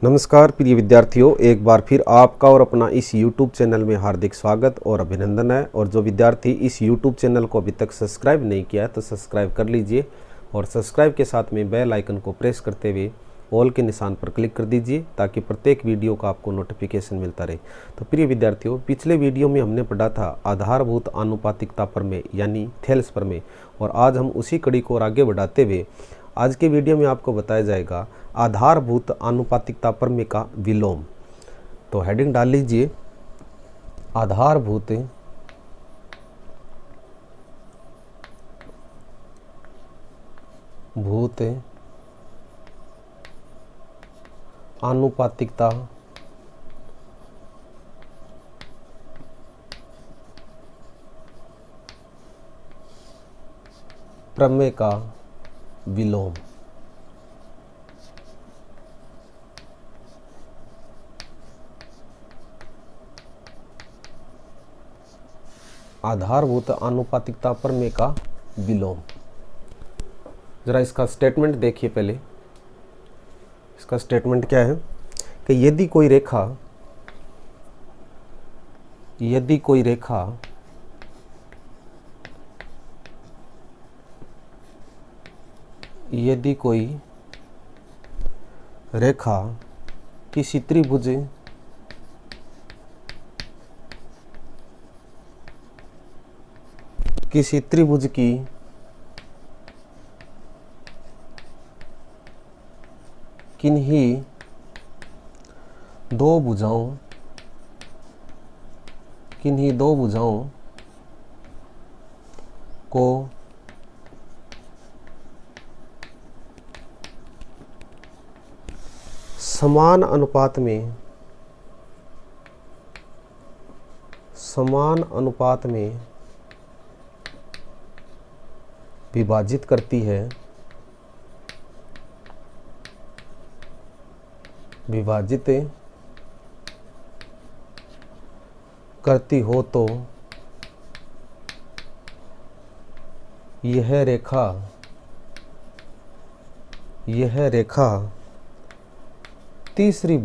नमस्कार प्रिय विद्यार्थियों, एक बार फिर आपका और अपना इस YouTube चैनल में हार्दिक स्वागत और अभिनंदन है। और जो विद्यार्थी इस YouTube चैनल को अभी तक सब्सक्राइब नहीं किया है तो सब्सक्राइब कर लीजिए और सब्सक्राइब के साथ में बेल आइकन को प्रेस करते हुए ऑल के निशान पर क्लिक कर दीजिए ताकि प्रत्येक वीडियो का आपको नोटिफिकेशन मिलता रहे। तो प्रिय विद्यार्थियों, पिछले वीडियो में हमने पढ़ा था आधारभूत आनुपातिकता प्रमेय यानी थेल्स प्रमेय, और आज हम उसी कड़ी को और आगे बढ़ाते हुए आज के वीडियो में आपको बताया जाएगा आधारभूत आनुपातिकता प्रमेय का विलोम। तो हेडिंग डाल लीजिए, आधारभूत आनुपातिकता प्रमेय का विलोम। आधारभूत आनुपातिकता प्रमेय का विलोम। जरा इसका स्टेटमेंट देखिए। पहले इसका स्टेटमेंट क्या है कि यदि कोई रेखा किसी त्रिभुज की किन्हीं दो भुजाओं को समान अनुपात में विभाजित करती हो तो यह रेखा तीसरी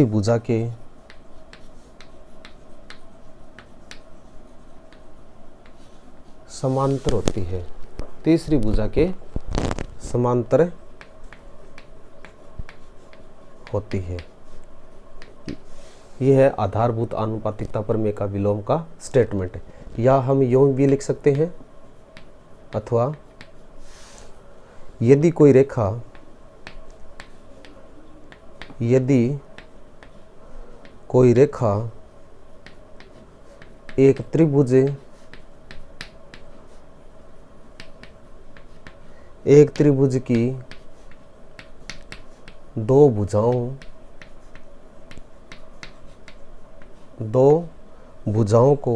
भुजा के समांतर होती है। तीसरी भुजा के समांतर होती है। यह है आधारभूत आनुपातिकता प्रमेय का विलोम का स्टेटमेंट। या हम यूं भी लिख सकते हैं, अथवा यदि कोई रेखा एक त्रिभुज की दो भुजाओं को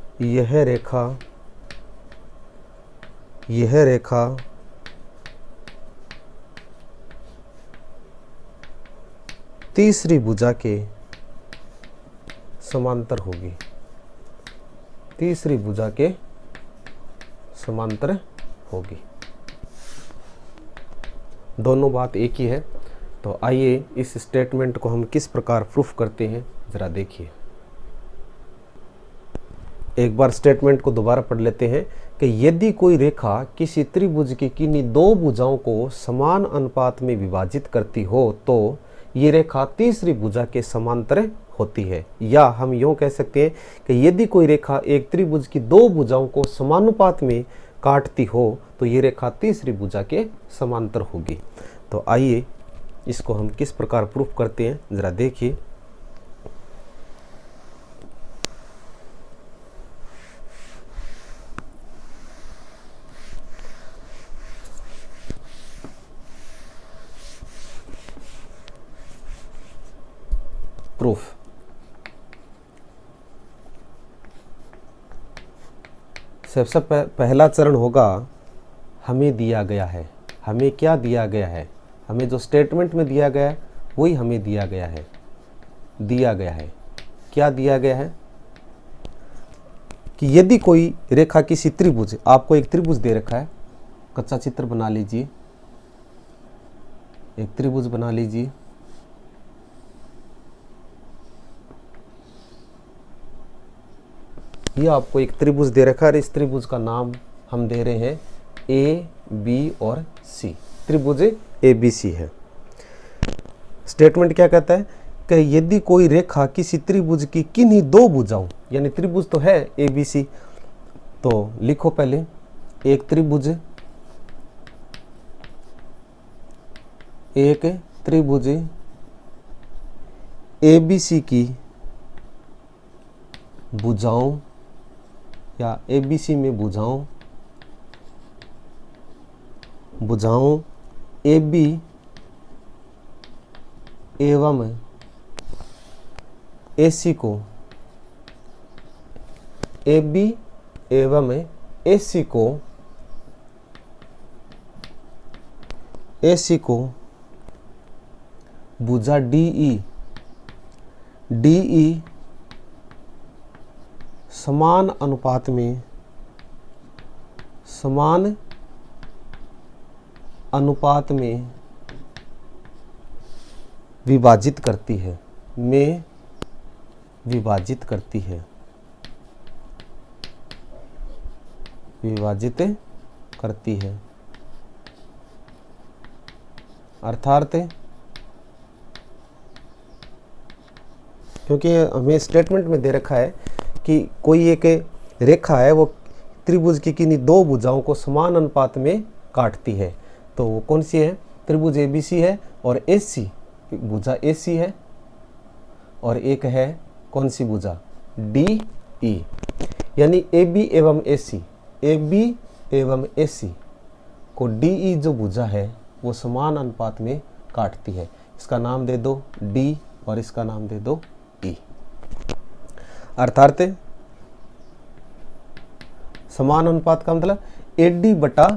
समानुपात में काटती हो तो यह रेखा तीसरी भुजा के समांतर होगी। तीसरी भुजा के समांतर होगी। दोनों बात एक ही है। तो आइए इस स्टेटमेंट को हम किस प्रकार प्रूफ करते हैं जरा देखिए। एक बार स्टेटमेंट को दोबारा पढ़ लेते हैं कि यदि कोई रेखा किसी त्रिभुज की किन्हीं दो भुजाओं को समान अनुपात में विभाजित करती हो तो ये रेखा तीसरी भुजा के समांतर होती है। या हम यूं कह सकते हैं कि यदि कोई रेखा एक त्रिभुज की दो भुजाओं को समानुपात में काटती हो तो ये रेखा तीसरी भुजा के समांतर होगी। तो आइए इसको हम किस प्रकार प्रूफ करते हैं जरा देखिए। प्रूफ। सबसे पहला चरण होगा हमें दिया गया है। हमें क्या दिया गया है? हमें जो स्टेटमेंट में दिया गया है वही हमें दिया गया है। दिया गया है, क्या दिया गया है कि यदि कोई रेखा किसी त्रिभुज, आपको एक त्रिभुज दे रखा है, कच्चा चित्र बना लीजिए, एक त्रिभुज बना लीजिए। ये आपको एक त्रिभुज दे रखा है, इस त्रिभुज का नाम हम दे रहे हैं ए बी और सी। त्रिभुज ए बी सी है। स्टेटमेंट क्या कहता है कि यदि कोई रेखा किसी त्रिभुज की किन्हीं दो भुजाओं, यानी त्रिभुज तो है ए बी सी, तो लिखो पहले एक त्रिभुज, एक त्रिभुज ए बी सी की भुजाओं या ए बी सी में भुजाओं ए बी एवं ए सी को, ए बी एवं ए सी को भुजा डी ई समान अनुपात में विभाजित करती है, विभाजित करती है। अर्थात क्योंकि हमें स्टेटमेंट में दे रखा है कि कोई एक रेखा है वो त्रिभुज की किन्हीं दो भुजाओं को समान अनुपात में काटती है, तो वो कौन सी है? त्रिभुज ए बी सी है और ए सी, भुजा ए सी है, और एक है कौन सी भुजा? D E. यानी ए बी एवं ए सी, ए बी एवं ए सी को डी ई जो भुजा है वो समान अनुपात में काटती है। इसका नाम दे दो डी और इसका नाम दे दो ई। अर्थात समान अनुपात का मतलब एडी बटा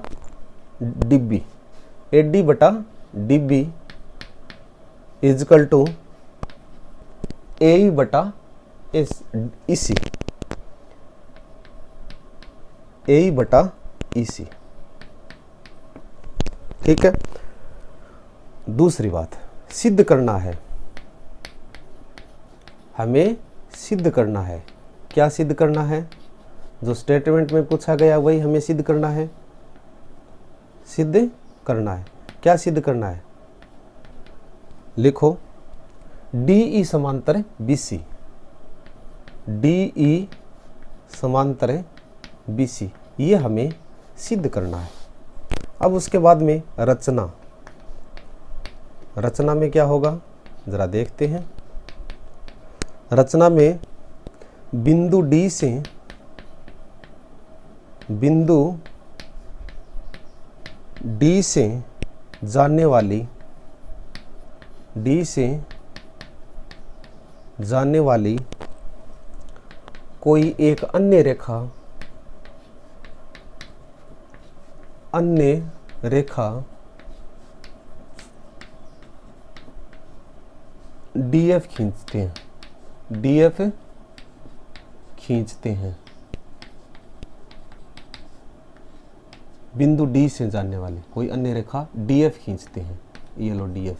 डिब्बी, एडी बटा डिब्बी इजकल टू ए बटा इसी, ए बटा इसी। ठीक है। दूसरी बात, सिद्ध करना है, हमें सिद्ध करना है। क्या सिद्ध करना है? जो स्टेटमेंट में पूछा गया वही हमें सिद्ध करना है। सिद्ध करना है, क्या सिद्ध करना है? लिखो डी ई समांतर बी सी, डी ई समांतर बी सी, ये हमें सिद्ध करना है। अब उसके बाद में रचना, रचना में क्या होगा जरा देखते हैं। रचना में बिंदु डी से, बिंदु डी से जाने वाली, डी से जाने वाली कोई एक अन्य रेखा, अन्य रेखा डीएफ खींचते हैं, डीएफ खींचते हैं। बिंदु डी से जाने वाली कोई अन्य रेखा डीएफ खींचते हैं। ये लो डीएफ,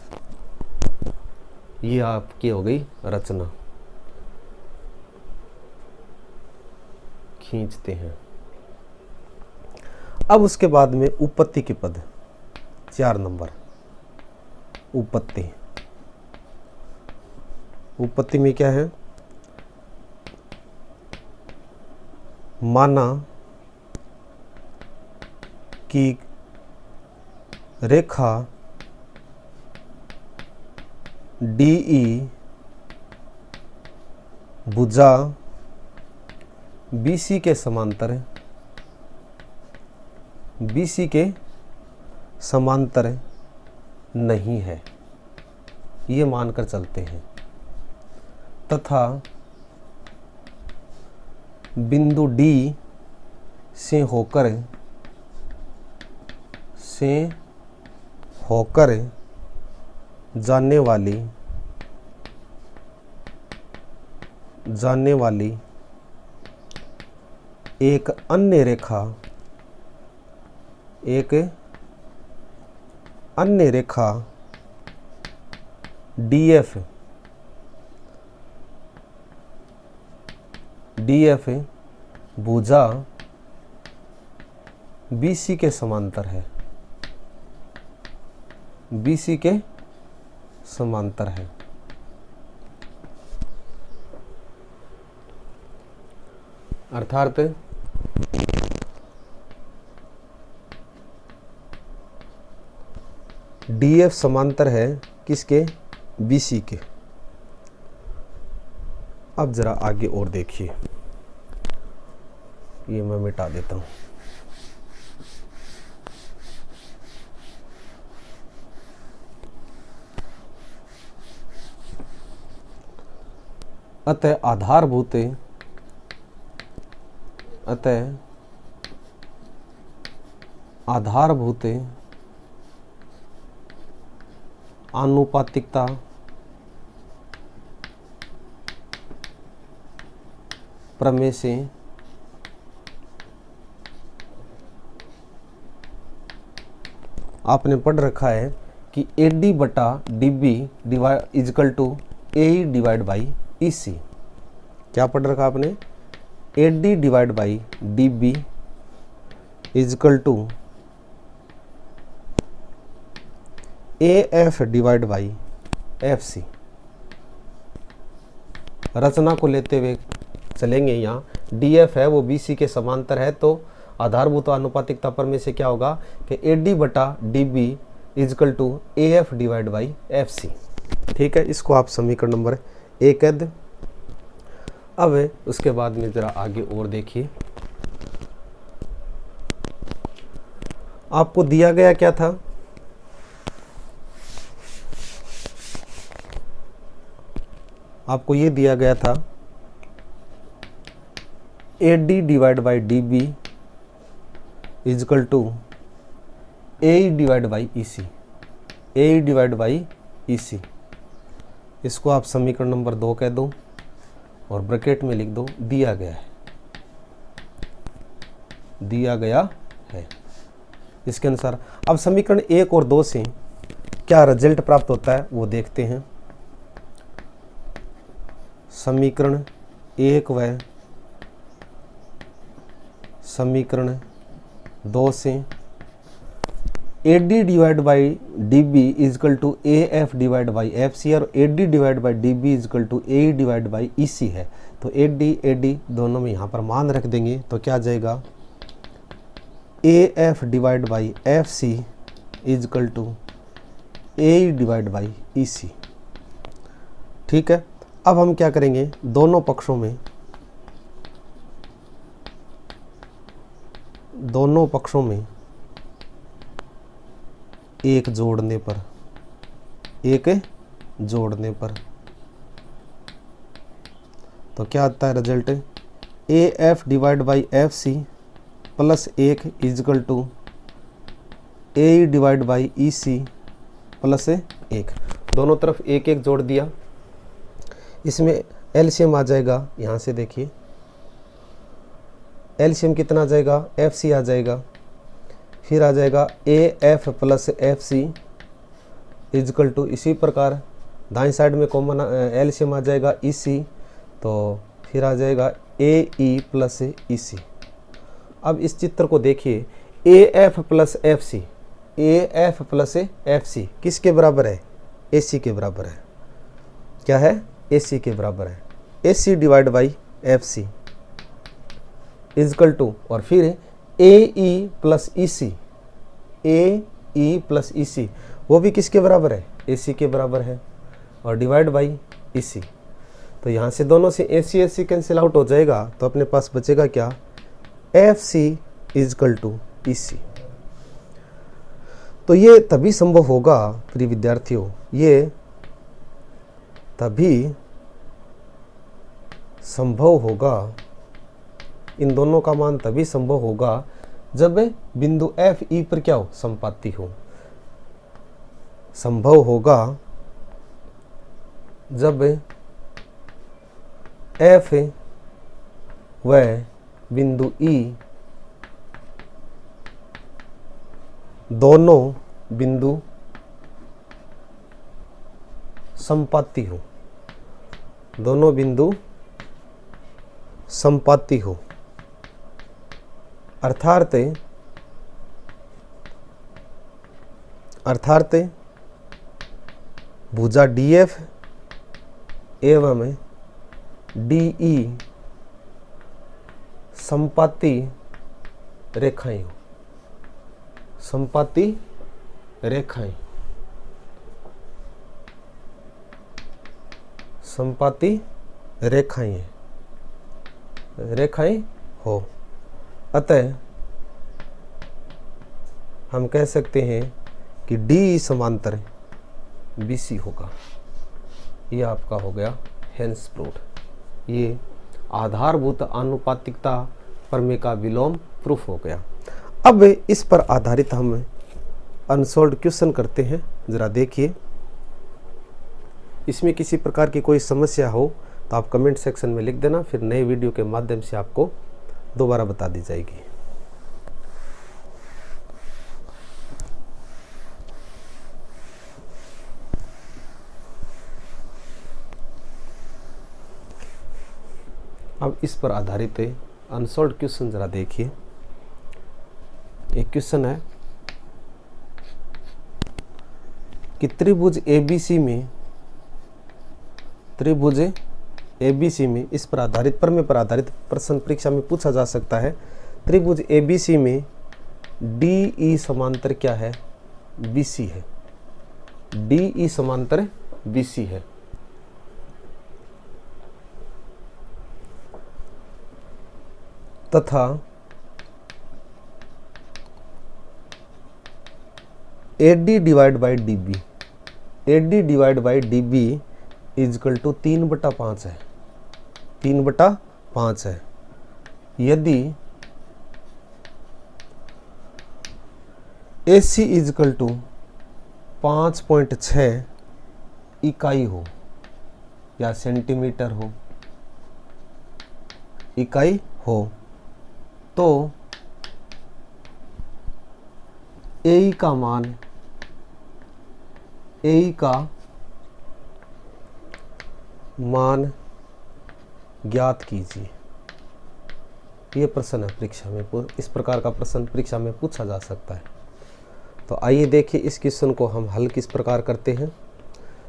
ये आपकी हो गई रचना, खींचते हैं। अब उसके बाद में उपपत्ति के पद, 4 नंबर उपपत्ति। उपपत्ति में क्या है? माना कि रेखा डीई भुजा बीसी के समांतर, बीसी के समांतर नहीं है, ये मानकर चलते हैं, तथा बिंदु डी से होकर जाने वाली एक अन्य रेखा डीएफ भुजा बीसी के समांतर है, बीसी के समांतर है। अर्थात डीएफ समांतर है किसके? बीसी के। अब जरा आगे और देखिए, ये मैं मिटा देता हूं। अतः आधारभूत आनुपातिकता प्रमेय से आपने पढ़ रखा है कि AD बटा DB is equal to AE divide by EC। क्या पढ़ रखा आपने? AD divide by DB is equal to AF divide by FC। रचना को लेते हुए चलेंगे। यहाँ DF है वो BC के समांतर है, तो आधारभूत आनुपातिकता प्रमेय से क्या होगा कि AD बटा DB is equal to AF divide by FC। ठीक है, इसको आप समीकरण नंबर 1 कह दें। अब उसके बाद में जरा आगे और देखिए, आपको दिया गया क्या था? आपको ये दिया गया था AD divide by DB is equal to AE divide by EC, AE divide by EC। इसको आप समीकरण नंबर 2 कह दो और ब्रैकेट में लिख दो दिया गया है। इसके अनुसार अब समीकरण 1 और 2 से क्या रिजल्ट प्राप्त होता है वो देखते हैं। समीकरण 1 व समीकरण 2 से AD divide by DB is equal to AF divide by FC और AD divide by DB is equal to AE divide by EC है। तो AD दोनों में यहाँ पर मान रख देंगे तो क्या आ जाएगा? AF divide by FC is equal to AE divide by EC। ठीक है, अब हम क्या करेंगे? दोनों पक्षों में एक जोड़ने पर तो क्या आता है result? AF divide by FC plus 1 is equal to AE divide by EC plus 1। दोनों तरफ एक एक जोड़ दिया। इसमें एलसीएम आ जाएगा, यहाँ से देखिए एलसीएम कितना आ जाएगा? FC आ जाएगा, फिर आ जाएगा AF plus FC is equal to, इसी प्रकार दाएं साइड में कॉमन एलसीएम आ जाएगा EC, तो फिर आ जाएगा AE प्लस EC। अब इस चित्र को देखिए, AF प्लस FC किसके बराबर है? AC के बराबर है। क्या है? AC के बराबर है। AC divide by FC is equal to और फिर AE प्लस EC, वो भी किसके बराबर है? AC के बराबर है और डिवाइड बाई EC। तो यहाँ से दोनों से AC कैंसिल आउट हो जाएगा, तो अपने पास बचेगा क्या? FC is equal to EC। तो ये तभी संभव होगा प्रिय विद्यार्थियों, ये तभी संभव होगा इन दोनों का मान तभी संभव होगा जब बिंदु एफ ई पर क्या हो, संपाती हो। संभव होगा जब एफ व बिंदु ई दोनों बिंदु संपाती हो, दोनों बिंदु संपाती हो, अर्थात भुजा डीएफ एवं डीई संपाती रेखाएं हो, संपाती रेखाएं, संपाती रेखाएं हो। अतः हम कह सकते हैं कि डी समांतर बीसी होगा। ये आपका हो गया हेंस प्रूफ। ये आधारभूत आनुपातिकता प्रमेय का विलोम प्रूफ हो गया। अब इस पर आधारित हम अनसॉल्व्ड क्वेश्चन करते हैं। जरा देखिए, इसमें किसी प्रकार की कोई समस्या हो तो आप कमेंट सेक्शन में लिख देना, फिर नए वीडियो के माध्यम से आपको दोबारा बता दी जाएगी। अब इस पर आधारित अनसॉल्व्ड क्वेश्चन जरा देखिए। एक क्वेश्चन है कि त्रिभुज एबीसी में इस पर आधारित प्रमेय पर आधारित प्रश्न परीक्षा में पूछा जा सकता है। त्रिभुज एबीसी में डीई समांतर क्या है, बीसी है। डीई समांतर बीसी है। तथा AD divide by DB, AD divide by DB is equal to 3/5 है, 3/5 है। यदि AC इजकल टू 5.6 इकाई हो या सेंटीमीटर हो, इकाई हो, तो AE का मान ज्ञात कीजिए। ये प्रश्न है परीक्षा में, इस प्रकार का प्रश्न परीक्षा में पूछा जा सकता है। तो आइए देखिए इस क्वेश्चन को हम हल किस प्रकार करते हैं।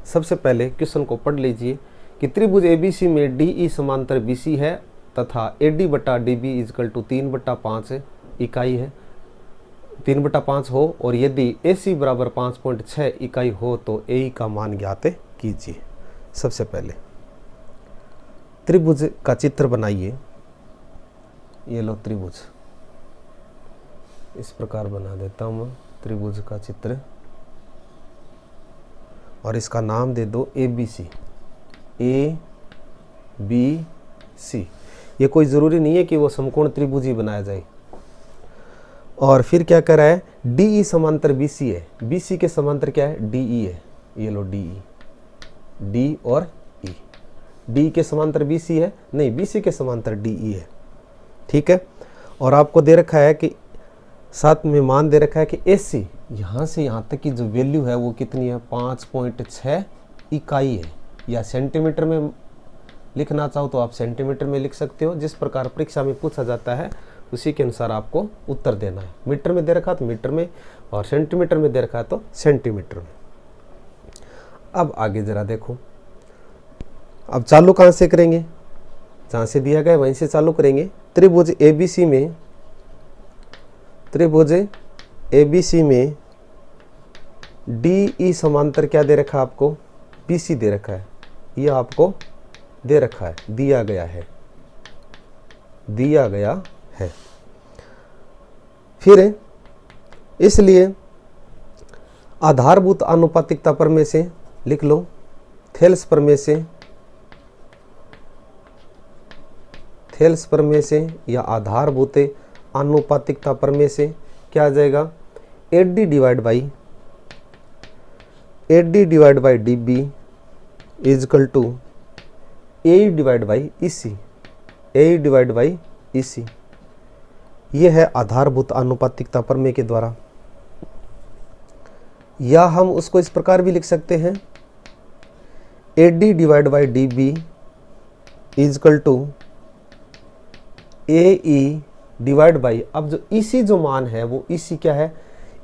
सबसे पहले क्वेश्चन को पढ़ लीजिए कि त्रिभुज ABC में DE समांतर BC है तथा AD बटा DB इजकल टू 3/5 इकाई है, 3/5 हो, और यदि AC बराबर 5.6 इकाई हो तो AE का मान ज्ञात कीजिए। सबसे पहले त्रिभुज का चित्र बनाइए। ये लो त्रिभुज, इस प्रकार बना देता हूँ मैं त्रिभुज का चित्र, और इसका नाम दे दो ABC, ABC। ये कोई ज़रूरी नहीं है कि वो समकोण त्रिभुज ही बनाया जाए। और फिर क्या कर रहा है, DE समांतर BC है, BC के समांतर क्या है, DE है। ये लो DE, D और E, D के समांतर BC है, नहीं BC के समांतर DE है, ठीक है। और आपको दे रखा है कि साथ में मान दे रखा है कि AC यहाँ से यहाँ तक की जो वैल्यू है वो कितनी है, 5.6 इकाई है। या सेंटीमीटर में लिखना चाहो तो आप सेंटीमीटर में लिख सकते हो। जिस प्रकार परीक्षा में पूछा जाता है उसी के अनुसार आपको उत्तर देना है। मीटर में दे रखा तो मीटर में, और सेंटीमीटर में दे रखा है तो सेंटीमीटर में। अब आगे जरा देखो, अब चालू कहाँ से करेंगे, जहाँ से दिया गया वहीं से चालू करेंगे। त्रिभुज ABC में DE समांतर क्या दे रखा है आपको, BC दे रखा है। ये आपको दे रखा है, दिया गया है। फिर इसलिए आधारभूत आनुपातिकता प्रमेय से लिख लो, थेल्स प्रमेय से या आधारभूत आनुपातिकता प्रमेय से क्या आ जाएगा, AD divide by DB is equal to AE divide by EC। ये है आधारभूत आनुपातिकता प्रमेय के द्वारा। या हम उसको इस प्रकार भी लिख सकते हैं, AD divide by DB is equal to AE divide by, अब जो EC जो मान है वो EC क्या है,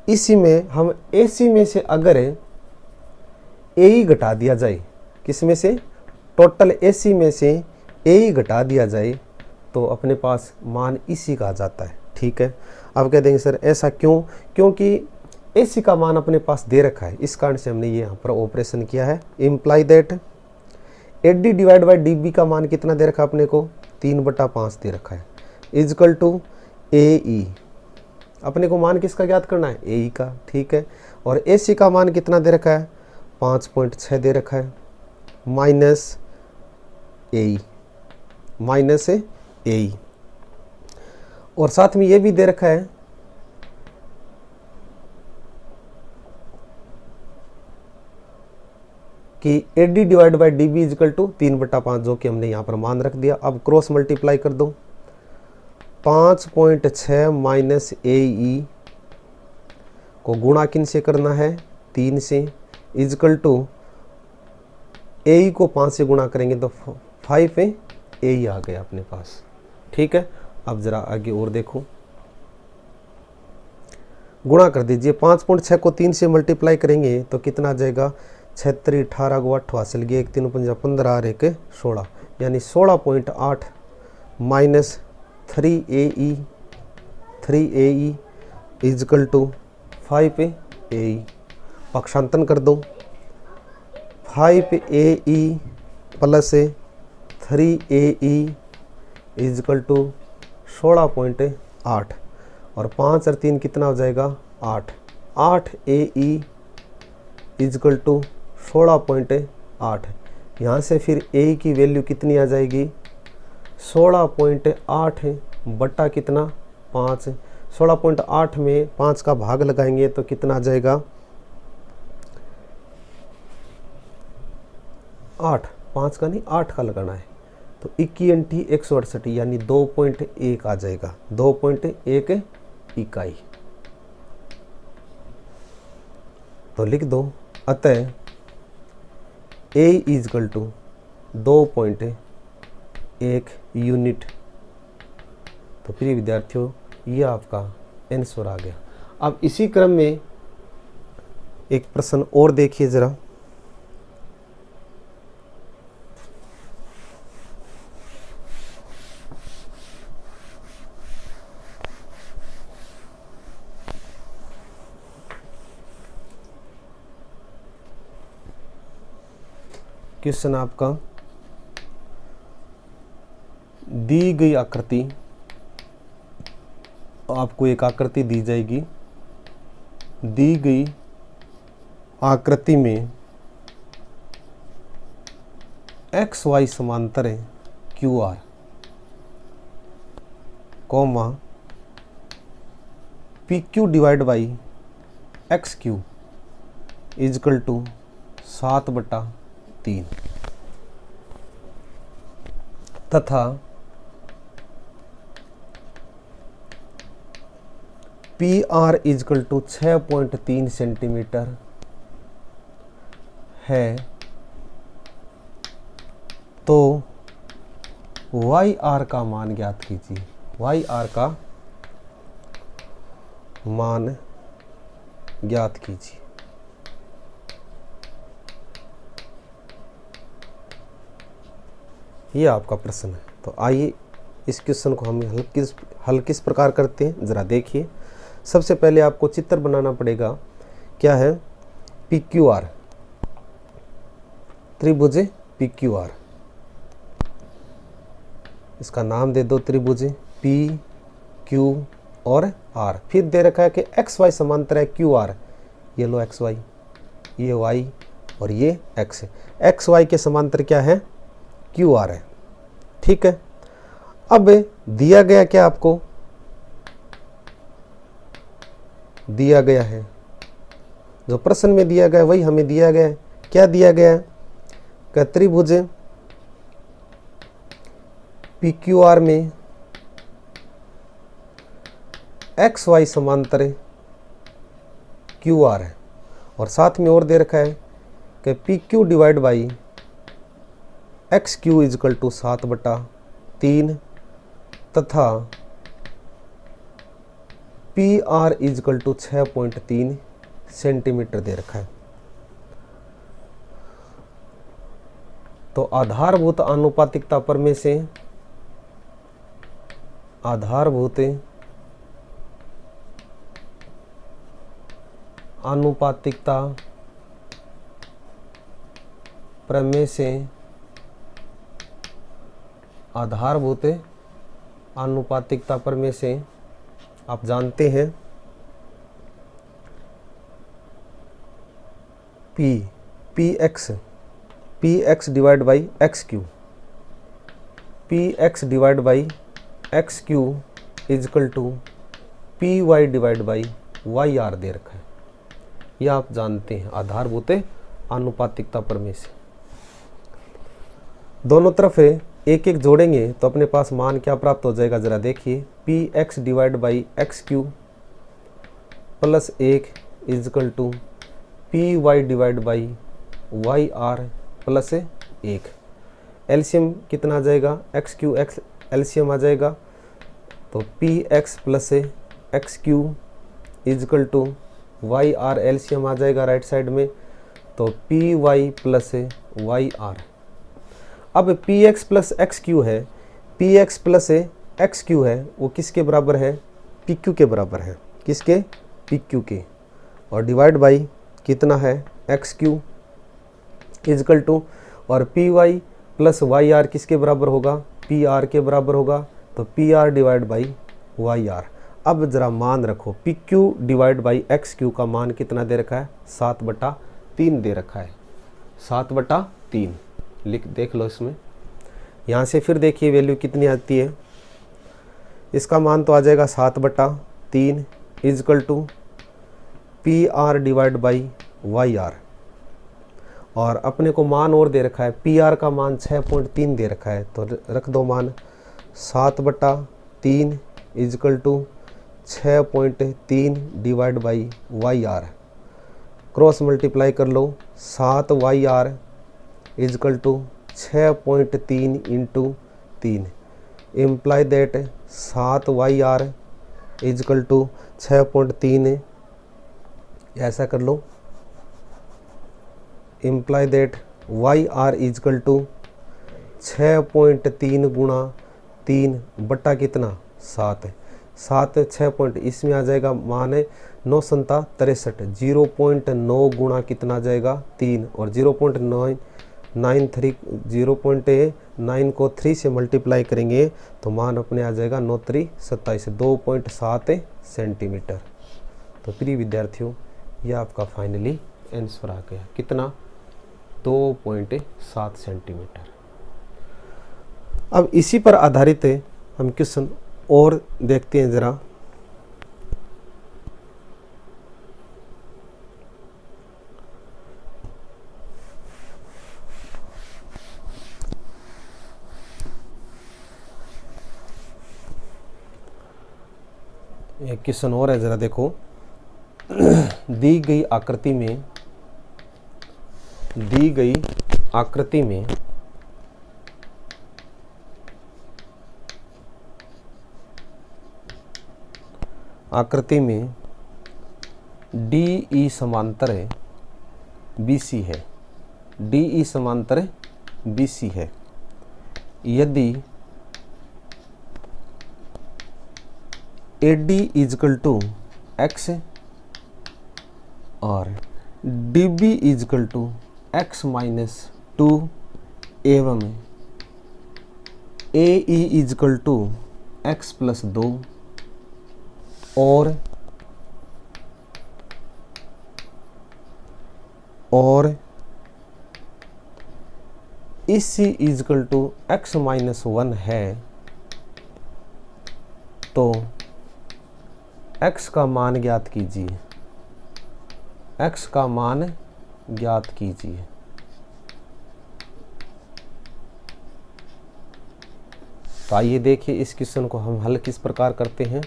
इसी में हम AC में से अगर AE घटा दिया जाए, किस में से, टोटल AC में से AE घटा दिया जाए तो अपने पास मान EC का आ जाता है। ठीक है, अब कह देंगे सर ऐसा क्यों, क्योंकि AC का मान अपने पास दे रखा है, इस कारण से हमने ये यहाँ पर ऑपरेशन किया है। Imply that AD divide by DB का मान कितना दे रखा है अपने को, 3/5 दे रखा है, इजकल टू AE। अपने को मान किसका ज्ञात करना है, AE का। ठीक है, और AC का मान कितना दे रखा है, 5.6 दे रखा है, माइनस AE। और साथ में ये भी दे रखा है कि AD divide by DB is equal to 3/5, जो कि हमने यहाँ पर मान रख दिया। अब क्रॉस मल्टीप्लाई कर दो, 5.6 माइनस AE को गुणा किन से करना है, 3 से, इजकल टू AE को 5 से गुणा करेंगे तो 5 AE आ गया अपने पास। ठीक है, अब जरा आगे और देखो, गुणा कर दीजिए, 5.6 को 3 से मल्टीप्लाई करेंगे तो कितना आ जाएगा, 36 18 को 8 हासिल गया, 1 3 5 15 और 1 16, यानी 16.8 minus 3AE is equal to 5AE। पक्षांतन कर दो, 5AE plus 3AE is equal to 16.8, और 5 और 3 कितना हो जाएगा, 8AE इजकल टू 16.8। यहाँ से फिर AE की वैल्यू कितनी आ जाएगी, 16.8 बटा कितना, 5। 16.8 में 5 का भाग लगाएंगे तो कितना आ जाएगा, 8, 5 का नहीं 8 का लगाना है, तो 21 168 यानी 2.1 आ जाएगा, 2.1 इकाई। तो लिख दो, अतः A इजकल टू 2.1 यूनिट। तो प्रिय विद्यार्थियों, ये आपका आंसर आ गया। अब इसी क्रम में एक प्रश्न और देखिए जरा, क्वेश्चन आपका, दी गई आकृति, आपको एक आकृति दी जाएगी, दी गई आकृति में XY समांतर है QR, comma PQ divide by XQ is equal to 7/3, तथा PR इजकल टू 6.3 सेंटीमीटर है, तो YR का मान ज्ञात कीजिए। YR का मान ज्ञात कीजिए। ये आपका प्रश्न है। तो आइए इस क्वेश्चन को हम हल किस प्रकार करते हैं ज़रा देखिए। सबसे पहले आपको चित्र बनाना पड़ेगा। क्या है? PQR, त्रिभुज PQR, इसका नाम दे दो त्रिभुज P Q और R। फिर दे रखा है कि XY समांतर है QR, ये लो XY, ये Y और ये X है। XY के समांतर क्या है? QR है। ठीक है। अब दिया गया क्या, आपको दिया गया है, जो प्रश्न में दिया गया वही हमें दिया गया है। क्या दिया गया है कि त्रिभुज PQR में XY समांतर QR है, और साथ में और दे रखा है कि PQ divide by XQ is equal to 7/3 तथा PR इजकल टू 6.3 सेंटीमीटर दे रखा है। तो आधारभूत आनुपातिकता प्रमेय से आधारभूत आनुपातिकता प्रमेय से आधारभूत आनुपातिकता प्रमेय से आप जानते हैं px divide by xq, px divide by xq is equal to py divide by yr दे रखा है। यह आप जानते हैं आधारभूत आनुपातिकता प्रमेय से। दोनों तरफ एक एक जोड़ेंगे तो अपने पास मान क्या प्राप्त हो जाएगा, जरा देखिए। px divide by xq plus 1 is equal to py divide by yr plus 1। LCM कितना आ जाएगा, xq x एलसीएम आ जाएगा, तो px plus xq is equal to yr LCM आ जाएगा राइट साइड में, तो py प्लस yr। अब px प्लस xq है, px प्लस xq है, वो किसके बराबर है, pq के बराबर है। किसके, pq के। और डिवाइड बाई कितना है, xq इजकल टू, और py प्लस yr किसके बराबर होगा, pr के बराबर होगा, तो pr डिवाइड बाई yr। अब जरा मान रखो, pq डिवाइड बाई xq का मान कितना दे रखा है, 7/3 दे रखा है, 7/3 देख लो इसमें। यहाँ से फिर देखिए वैल्यू कितनी आती है, इसका मान तो आ जाएगा 7/3 is equal to pr divide by yr। और अपने को मान और दे रखा है, pr का मान 6.3 दे रखा है, तो रख दो मान 7/3 is equal to 6.3 divide by yr। Cross multiply कर लो, 7yr equal to 6.3 into 3, imply that 7yr equal to 6.3, ऐसा कर लो, imply that yr equal to 6.3 गुणा 3 बट्टा कितना 7 है, 7 6 पॉइंट इसमें आ जाएगा मान है 9 संता 63, 0.9 गुणा कितना आ जाएगा 3, और 0.993 0.9 को 3 से मल्टीप्लाई करेंगे तो मान अपने आ जाएगा 9 3 27, 2.7 सेंटीमीटर। तो प्रिय विद्यार्थियों, यह आपका फाइनली आंसर आ गया, कितना 2.7 सेंटीमीटर। अब इसी पर आधारित है हम क्वेश्चन और देखते हैं जरा। एक क्वेश्चन और है, जरा देखो। दी गई आकृति में DE समांतर है BC है, DE समांतर BC है। यदि AD इजकल टू x और DB इजकल टू x-2 एवं AE इजकल टू x+2 और EC इजकल टू x-1 है, तो x का मान ज्ञात कीजिए, x का मान ज्ञात कीजिए। तो आइए देखिए इस क्वेश्चन को हम हल किस प्रकार करते हैं।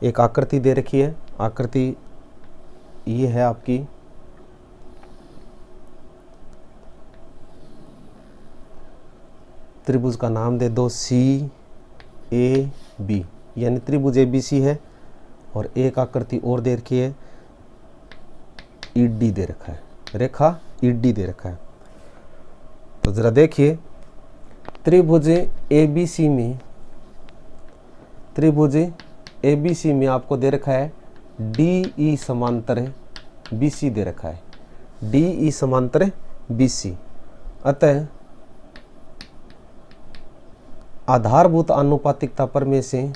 एक आकृति दे रखी है, आकृति ये है आपकी त्रिभुज का नाम दे दो CAB, यानी त्रिभुज ABC है। और एक आकृति और दे रखी है, ED दे रखा है, रेखा ED दे रखा है। तो जरा देखिए त्रिभुज ABC में आपको दे रखा है DE समांतर BC दे रखा है, DE समांतर BC। अतः आधारभूत आनुपातिकता प्रमेय से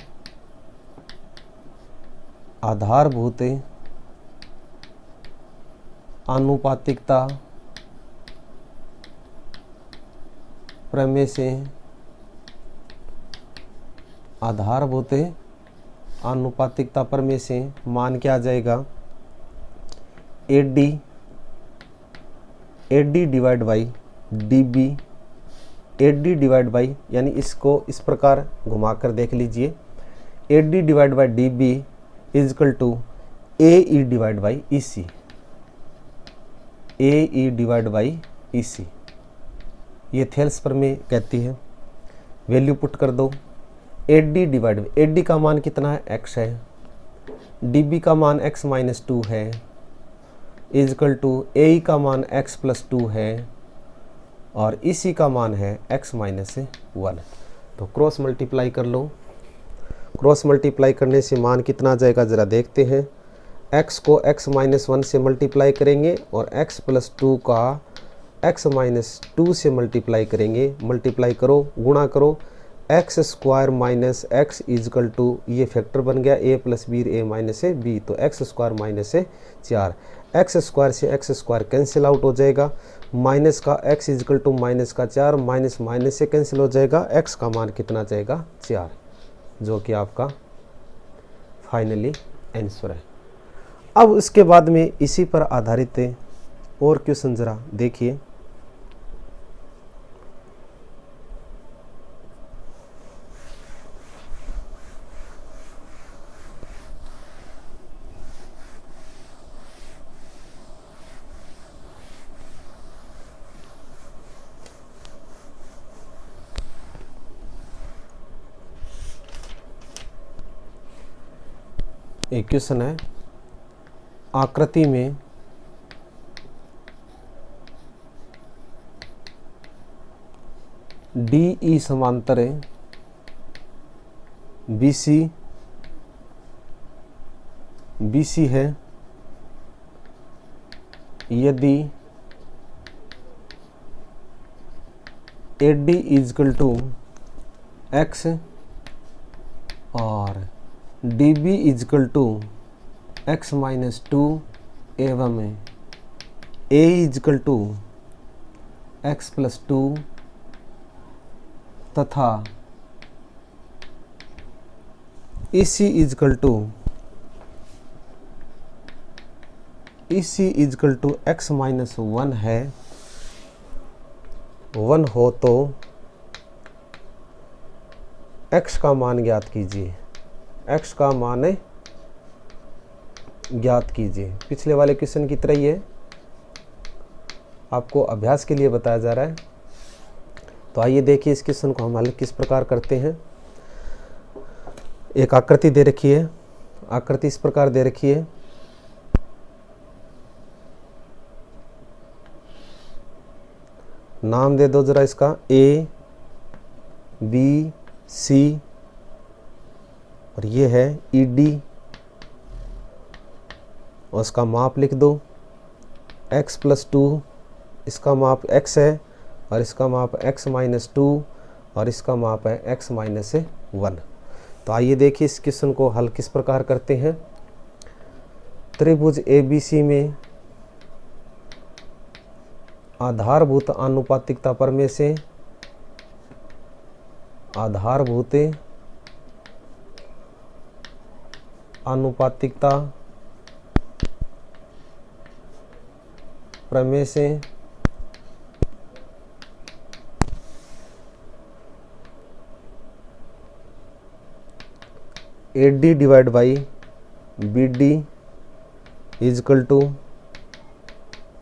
आधारभूत आनुपातिकता प्रमेय से आधारभूत आनुपातिकता प्रमेय से मान क्या आ जाएगा, AD divide by DB, AD divide by, यानी इसको इस प्रकार घुमाकर देख लीजिए, AD divide by DB is equal to AE divide by EC, AE divide by EC। ये थेल्स प्रमेय कहती है। वैल्यू पुट कर दो, AD डिवाइड बाई AD का मान कितना है, x है, DB का मान x माइनस 2 है, इज इक्वल टू AE का मान x प्लस 2 है और EC का मान है x माइनस 1। तो क्रॉस मल्टीप्लाई कर लो, क्रॉस मल्टीप्लाई करने से मान कितना आ जाएगा ज़रा देखते हैं। x को x माइनस 1 से मल्टीप्लाई करेंगे और x प्लस 2 का x माइनस 2 से मल्टीप्लाई करेंगे, मल्टीप्लाई करो, गुणा करो, x square minus x is equal to, ये फैक्टर बन गया a plus b a minus b, तो x square minus 4, x square से एक्स स्क्वायर कैंसिल आउट हो जाएगा, माइनस का x इजकल टू माइनस का 4, माइनस माइनस से कैंसिल हो जाएगा, x का मान कितना जाएगा 4, जो कि आपका फाइनली आंसर है। अब इसके बाद में इसी पर आधारित और क्वेश्चन जरा देखिए। एक क्वेश्चन है, आकृति में DE समांतर है BC है, यदि AD इजकल टू x और DB is equal to x minus 2 एवं A is equal to x plus 2 तथा EC is equal to x minus 1 है, 1 हो तो x का मान ज्ञात कीजिए, x का मान ज्ञात कीजिए। पिछले वाले क्वेश्चन की तरह ही है, आपको अभ्यास के लिए बताया जा रहा है। तो आइए देखिए इस क्वेश्चन को हम हल किस प्रकार करते हैं। एक आकृति दे रखी है, आकृति इस प्रकार दे रखी है, नाम दे दो जरा इसका A B C और ये है ED और इसका माप लिख दो, x प्लस 2, इसका माप x है और इसका माप x माइनस 2 और इसका माप है x माइनस 1। तो आइए देखिए इस क्वेश्चन को हल किस प्रकार करते हैं। त्रिभुज ABC में आधारभूत आनुपातिकता प्रमेय से आधारभूत आनुपातिकता प्रमेय से AD divide by BD is equal to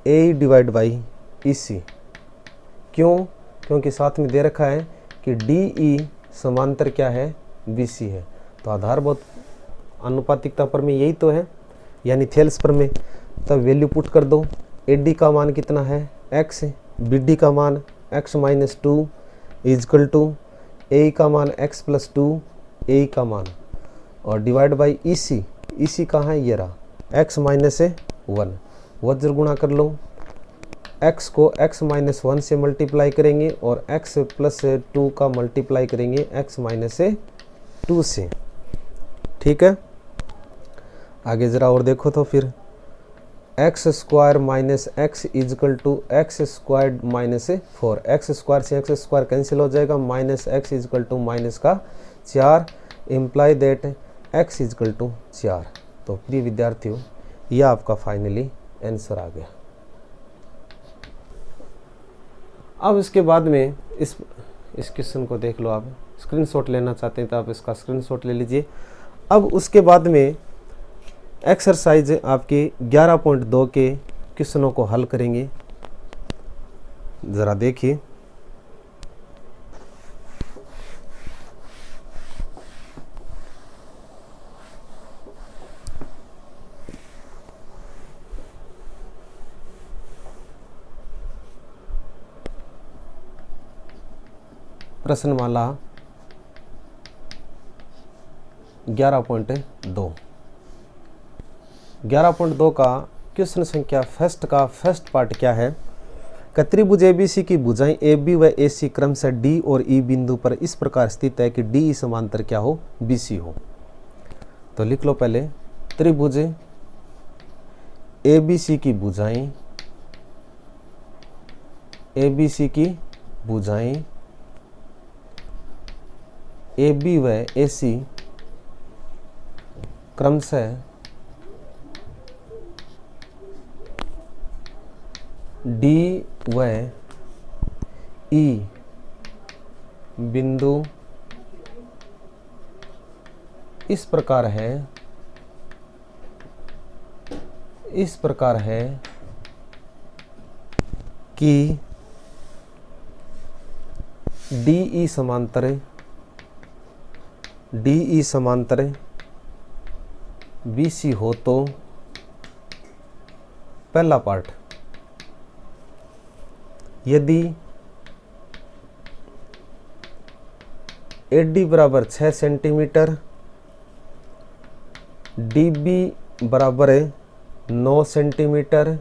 AE divide by EC। क्यों? क्योंकि साथ में दे रखा है कि DE समांतर क्या है, BC है। तो आधारभूत आनुपातिकता प्रमेय यही तो है, यानी थेल्स प्रमेय। तब वैल्यू पुट कर दो। AD का मान कितना है, x, BD का मान x minus 2 is equal to AE का मान x प्लस 2, AE का मान, और डिवाइड बाई EC कहाँ है, ये रहा, x माइनस 1। वज्र गुणा कर लो, x को x माइनस 1 से मल्टीप्लाई करेंगे और x प्लस 2 का मल्टीप्लाई करेंगे x माइनस 2 से। ठीक है, आगे ज़रा और देखो तो फिर x square minus x is equal to x square minus 4। X square से एक्स स्क्वायर कैंसिल हो जाएगा, minus x is equal to minus का 4, imply that x is equal to 4। तो प्रिय विद्यार्थियों, यह आपका फाइनली आंसर आ गया। अब इसके बाद में इस क्वेश्चन को देख लो, आप स्क्रीनशॉट लेना चाहते हैं तो आप इसका स्क्रीनशॉट ले लीजिए। अब उसके बाद में एक्सरसाइज आपके 11.2 के क्वेश्चनों को हल करेंगे। ज़रा देखिए, प्रश्नमाला 11.2 का क्वेश्चन संख्या फर्स्ट का फर्स्ट पार्ट क्या है। त्रिभुज ABC की भुजाएं AB व AC क्रमशः D और E बिंदु पर इस प्रकार स्थित है कि DE समांतर क्या हो, BC हो। तो लिख लो पहले, त्रिभुज ABC की भुजाएं AB व AC क्रमशः D व E बिंदु इस प्रकार है कि DE समांतर BC हो। तो पहला पार्ट, यदि AD बराबर 6 सेंटीमीटर, DB बराबर 9 सेंटीमीटर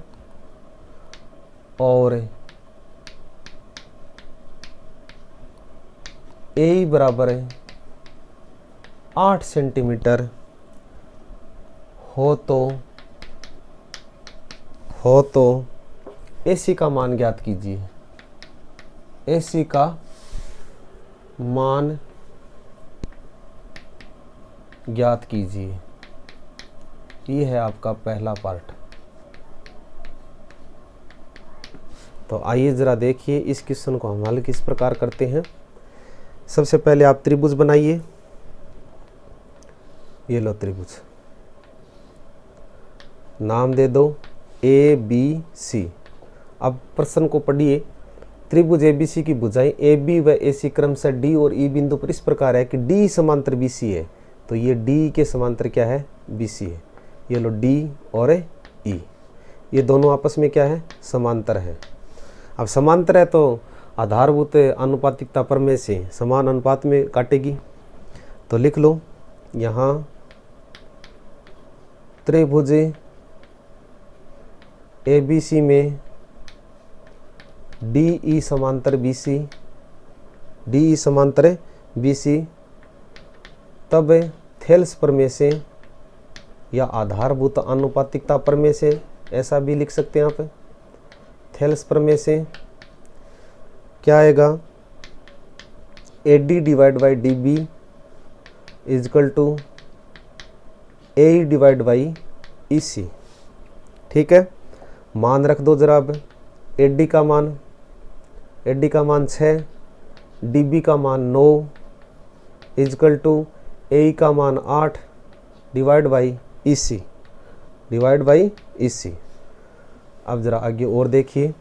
और AE बराबर 8 सेंटीमीटर हो तो AC का मान ज्ञात कीजिए। AC का मान ज्ञात कीजिए। ये है आपका पहला पार्ट। तो आइए ज़रा देखिए इस क्वेश्चन को हम हल किस प्रकार करते हैं। सबसे पहले आप त्रिभुज बनाइए। ये लो त्रिभुज, नाम दे दो ABC। अब प्रश्न को पढ़िए। त्रिभुज ABC की भुजाएं AB व AC क्रमशः D और E बिंदु पर इस प्रकार है कि D समांतर BC है। तो ये D के समांतर क्या है, BC है। ये लो D और E, ये दोनों आपस में क्या है, समांतर है। अब समांतर है तो आधारभूत आनुपातिकता प्रमेय से समान अनुपात में काटेगी। तो लिख लो यहाँ, त्रिभुज ABC में DE समांतर BC, तब थेल्स प्रमेय से या आधारभूत आनुपातिकता प्रमेय से, ऐसा भी लिख सकते हैं आप। थेल्स प्रमेय से क्या आएगा, AD divide by DB is equal to A divide by E C. ठीक है, मान रख दो जरा। अब एडी का मान 6, डीबी का मान 9 इजकल टू ए का मान 8 डिवाइड बाई ई सी, अब जरा आगे और देखिए,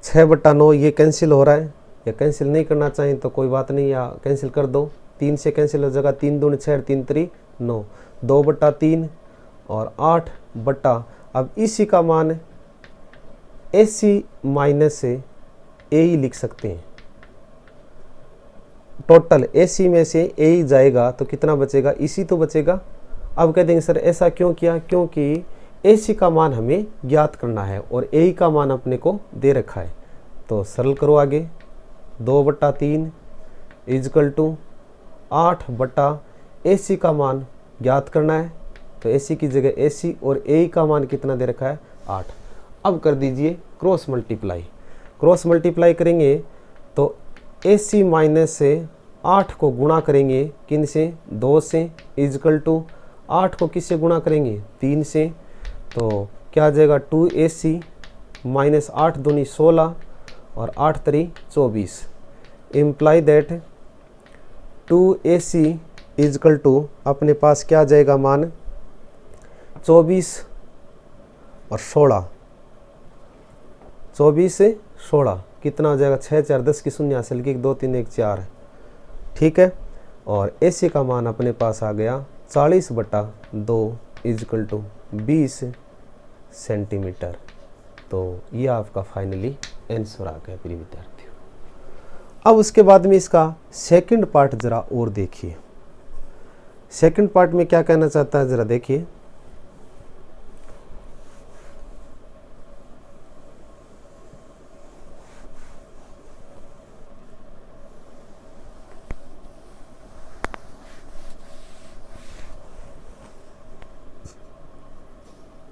6/9 ये कैंसिल हो रहा है, या कैंसिल नहीं करना चाहिए तो कोई बात नहीं, या कैंसिल कर दो, 3 से कैंसिल हो जाएगा, 3 दूनी 6, 3 3 9, 2/3 और 8 बट्टा, अब इसी का मान ए सी माइनस से ए ही लिख सकते हैं। टोटल ए सी में से ए ही जाएगा तो कितना बचेगा, इसी तो बचेगा। अब कह देंगे सर ऐसा क्यों किया, क्योंकि ए सी का मान हमें ज्ञात करना है और ए ही का मान अपने को दे रखा है। तो सरल करो आगे, 2/3 इजकल टू 8 बट्टा ए सी का मान ज्ञात करना है, तो ए सी की जगह ए सी और ए का मान कितना दे रखा है 8। अब कर दीजिए क्रॉस मल्टीप्लाई करेंगे तो ए सी माइनस से 8 को गुणा करेंगे किन से, 2 से इजकल टू 8 को किससे गुणा करेंगे, 3 से, तो क्या आ जाएगा 2AC माइनस 8 दूनी 16 और 8 3 24, imply that 2AC is equal to अपने पास क्या आ जाएगा मान 24 और 16, 24 से 16 कितना हो जाएगा, 6 4 10 की शून्य हासिल की, 2 3 1 4। ठीक है, और AC का मान अपने पास आ गया 40/2 इजकल टू 20 सेंटीमीटर। तो ये आपका फाइनली आंसर आ गया प्रिय विद्यार्थियों। अब उसके बाद में इसका सेकंड पार्ट जरा और देखिए, सेकंड पार्ट में क्या कहना चाहता है जरा देखिए।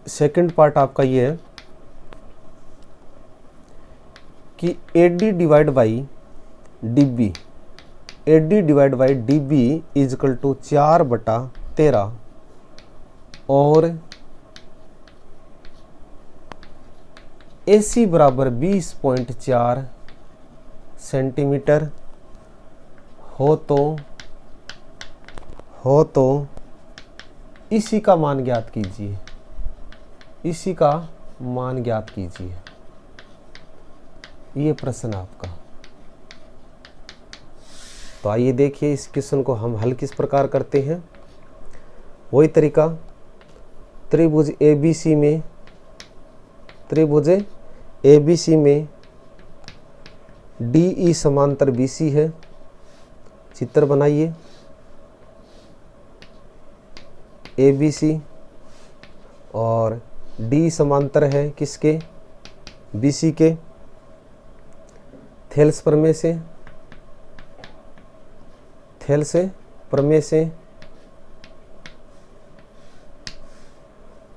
सेकंड पार्ट आपका ये है कि AD divide by DB, AD divide by DB is equal to 4/13 और AC बराबर 20.4 सेंटीमीटर हो तो इसी का मान ज्ञात कीजिए, इसी का मान ज्ञात कीजिए। ये प्रश्न आपका। तो आइए देखिए इस क्वेश्चन को हम हल किस प्रकार करते हैं। वही तरीका, त्रिभुज ABC में DE समांतर BC है। चित्र बनाइए, ABC और D समांतर है किसके, BC के। थेल्स प्रमेय से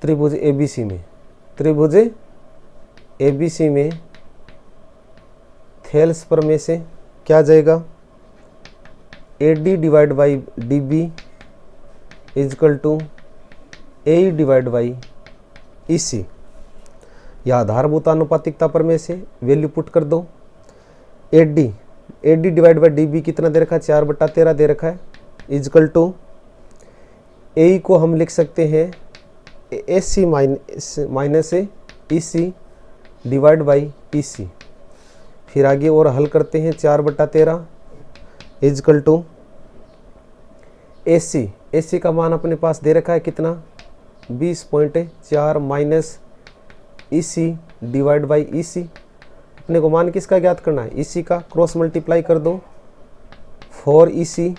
त्रिभुज ABC में थेल्स प्रमेय से क्या जाएगा, AD divide by DB is equal to AE divide by EC। या आधारभूत आनुपातिकता प्रमेय से वैल्यू पुट कर दो। AD डिवाइड बाई DB कितना दे रखा है, 4/13 दे रखा है, इजकल टू AE को हम लिख सकते हैं AC minus EC divide by EC। फिर आगे और हल करते हैं, 4/13 इजकल टू AC का मान अपने पास दे रखा है कितना, 20.4 minus EC divide by EC। अपने को मान किसका ज्ञात करना है, EC का। क्रॉस मल्टीप्लाई कर दो, 4EC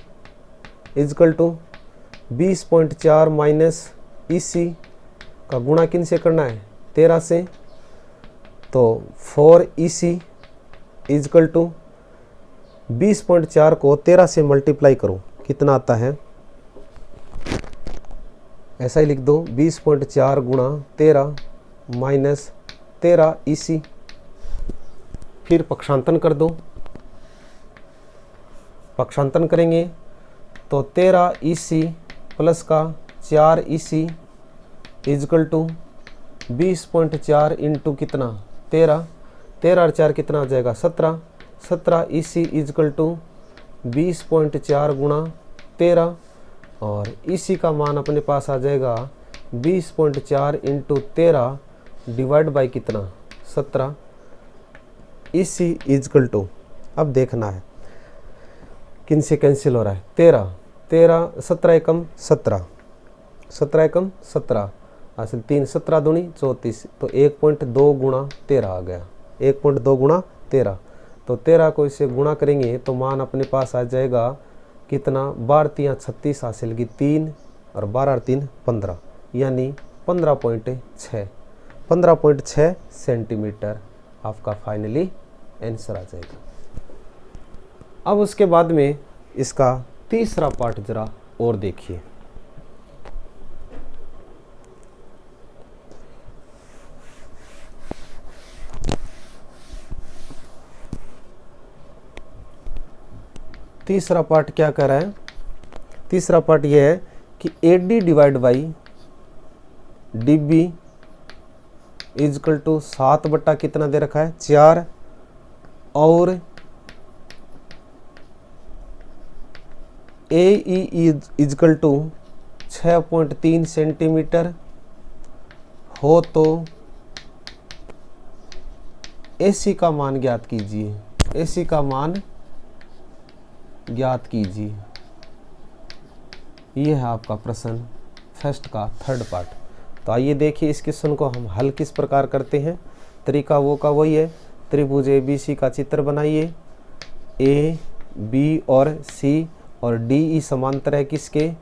is equal to 20.4 minus EC का गुणा किन से करना है, 13 से। तो 4EC इजकल टू 20.4 को 13 से मल्टीप्लाई करो, कितना आता है, ऐसा ही लिख दो, 20.4 गुणा 13 माइनस 13 EC। फिर पक्षांतन कर दो, पक्षांतन करेंगे तो 13 EC प्लस का 4 EC इजकल टू 20.4 इंटू कितना 13, 13 और 4 कितना हो जाएगा 17, 17 EC इजकल टू 20.4 गुणा 13 और EC का मान अपने पास आ जाएगा 20.4 इंटू 13 डिवाइड बाई कितना 17 EC इजकल टू, अब देखना है किन से कैंसिल हो रहा है 13, 13 17 एकम 17, 17 एकम 17 हासिल 3 17 दूनी 34, तो 1.2 गुणा 13 आ गया, 1.2 गुणा 13, तो 13 को इससे गुणा करेंगे तो मान अपने पास आ जाएगा कितना 12 36 हासिल की 3 और 12 3 15 यानी 15.6 सेंटीमीटर आपका फाइनली आंसर आ जाएगा। अब उसके बाद में इसका तीसरा पार्ट जरा और देखिए। तीसरा पार्ट क्या कर रहा है, तीसरा पार्ट यह है कि AD divide by DB is equal to 7 बट्टा कितना दे रखा है 4 और AE इजकल टू 6.3 सेंटीमीटर हो तो AC का मान ज्ञात कीजिए, AC का मान ज्ञात कीजिए। यह है आपका प्रश्न फर्स्ट का थर्ड पार्ट। तो आइए देखिए इस क्वेश्चन को हम हल किस प्रकार करते हैं। तरीका वो का वही है, त्रिभुज ABC का चित्र बनाइए, A, B और C और DE समांतर है किसके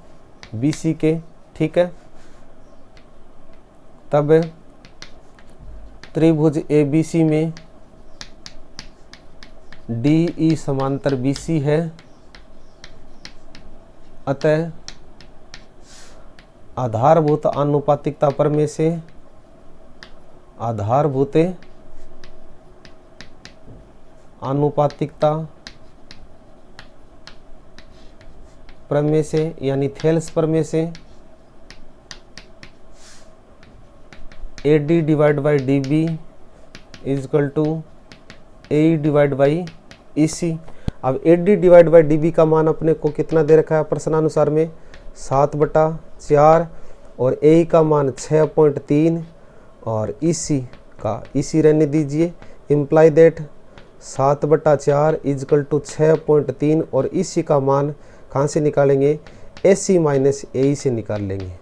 BC के, ठीक है। तब त्रिभुज ABC में DE समांतर BC है, अतः आधारभूत आनुपातिकता प्रमेय से आधारभूत आनुपातिकता प्रमेय से यानी थेल्स प्रमेय से AD divide by DB is equal to AE divide by EC। अब AD डिवाइड बाई DB का मान अपने को कितना दे रखा है प्रश्नानुसार में 7/4 और AE का मान 6.3 और EC का EC रहने दीजिए, इम्प्लाई दैट 7/4 इजकल टू 6.3 और EC का मान कहाँ से निकालेंगे AC माइनस AE से निकाल लेंगे,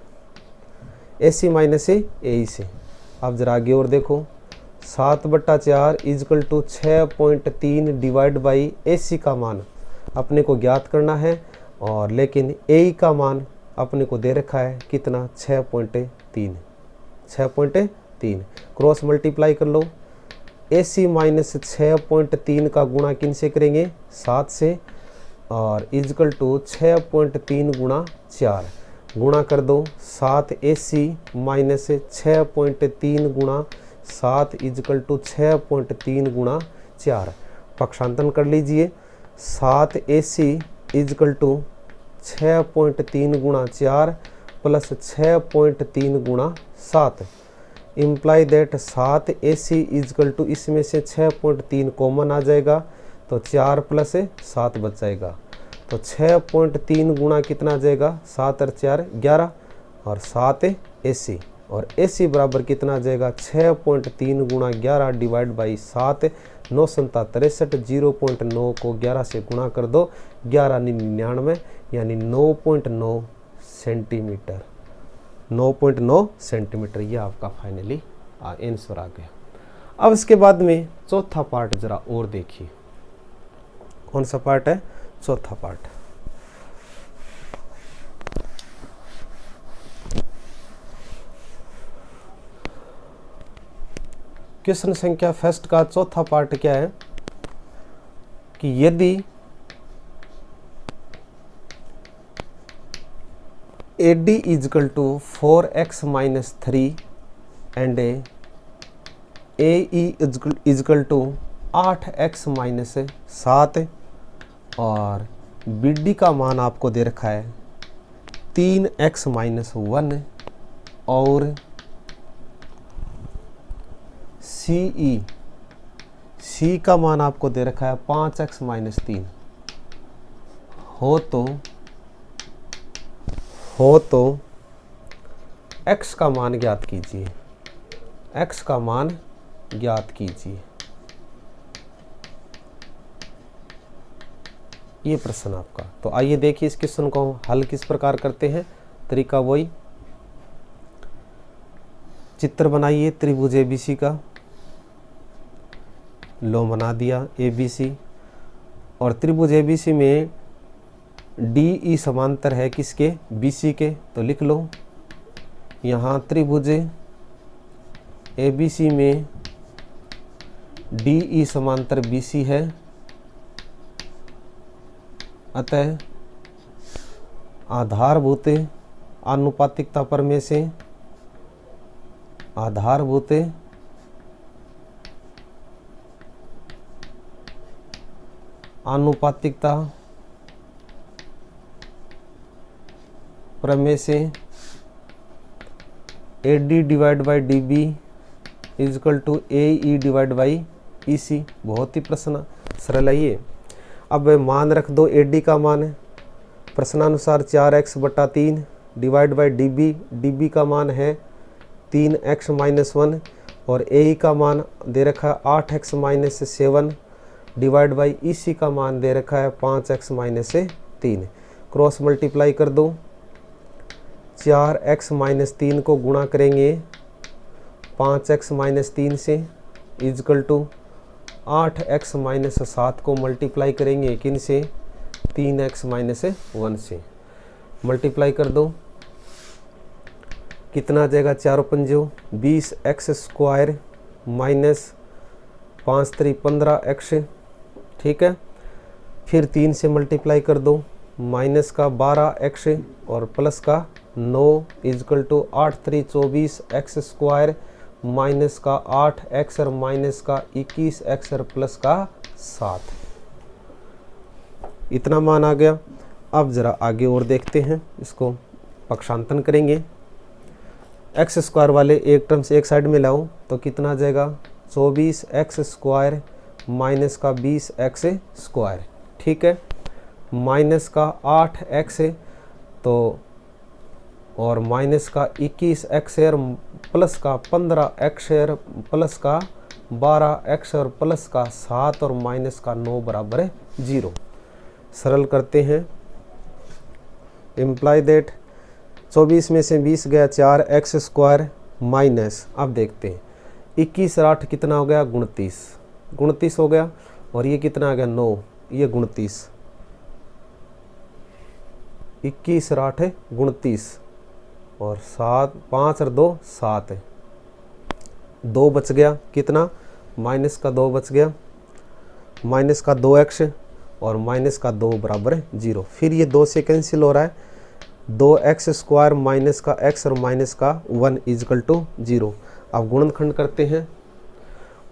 AC माइनस AE से। अब जरा आगे और देखो 7/4 is equal to 6.3 divide by AC का मान अपने को ज्ञात करना है और लेकिन AE का मान अपने को दे रखा है कितना 6.3 क्रॉस मल्टीप्लाई कर लो। AC माइनस 6.3 का गुणा किन से करेंगे 7 से और इजकल टू 6.3 गुणा 4 गुणा कर दो 7 AC माइनस 6.3 गुणा 7 इजकल टू 6.3 गुणा 4 पक्षांतरण कर लीजिए। 7 AC इजकल टू 6.3 गुणा 4 प्लस 6.3 गुणा 7 imply that 7 AC is equal to इसमें से 6.3 कॉमन आ जाएगा तो 4 प्लस 7 बच जाएगा, तो 6.3 गुणा कितना आ जाएगा 7 और 4 11 और 7 AC और AC बराबर कितना आ जाएगा 6.3 गुणा 11 डिवाइड बाई 7 9 7 63 0.9 को 11 से गुणा कर दो 11 99 यानी 9.9 सेंटीमीटर, 9.9 सेंटीमीटर ये आपका फाइनली आंसर आ गया। अब इसके बाद में चौथा पार्ट जरा और देखिए, कौन सा पार्ट है चौथा पार्ट। क्वेश्चन संख्या फर्स्ट का चौथा पार्ट क्या है कि यदि AD is equal to 4x minus 3 and AE is equal to 8x minus 7 और BD का मान आपको दे रखा है 3x-1 और सी का मान आपको दे रखा है 5x-3 हो तो x का मान ज्ञात कीजिए, x का मान ज्ञात कीजिए। ये प्रश्न आपका। तो आइए देखिए इस क्वेश्चन को हल किस प्रकार करते हैं। तरीका वही, चित्र बनाइए त्रिभुज ABC का, लो बना दिया ABC, और त्रिभुज ABC में DE समांतर है किसके, BC के, तो लिख लो यहाँ त्रिभुज ABC में DE समांतर BC है, अतः आधारभूत आनुपातिकता प्रमेय से आधारभूत आनुपातिकता प्रमेय से AD divide by DB is equal to AE divide by EC। बहुत ही प्रश्न सरल है ये। अब मान रख दो, AD का मान है प्रश्नानुसार 4x/3 डिवाइड बाई DB का मान है 3x-1 और AE का मान दे रखा है 8x-7 डिवाइड बाई EC का मान दे रखा है 5x-3। क्रॉस मल्टीप्लाई कर दो, 4x-3 को गुणा करेंगे 5x-3 से इजकल टू 8x-7 को मल्टीप्लाई करेंगे किन से, 3x-1 से। मल्टीप्लाई कर दो, कितना आ जाएगा, 4×5 20x² माइनस 5×3 15x, ठीक है। फिर 3 से मल्टीप्लाई कर दो, माइनस का 12x और प्लस का 9 इजकल टू 8×3 24x² माइनस का 8x और माइनस का 21x और प्लस का 7। इतना मान आ गया। अब जरा आगे और देखते हैं, इसको पक्षांतन करेंगे। x² वाले एक टर्म से एक साइड में लाओ तो कितना आ जाएगा, 24x² माइनस का 20x², ठीक है। माइनस का 8x तो और माइनस का 21x और प्लस का 15x और प्लस का 12x और प्लस का 7 और माइनस का 9 बराबर है 0। सरल करते हैं। इम्प्लाई दैट 24 में से 20 गया 4x² माइनस, अब देखते हैं 21 और 8 कितना हो गया, 29 हो गया, और ये कितना आ गया 9, ये 29, 21 और 8 है 29 और 7 5 और 2 7 है, 2 बच गया, कितना, माइनस का 2 बच गया, माइनस का 2x और माइनस का 2 बराबर है 0। फिर ये 2 से कैंसिल हो रहा है, 2x² माइनस का x और माइनस का 1 इजकल टू 0। अब गुणनखंड करते हैं,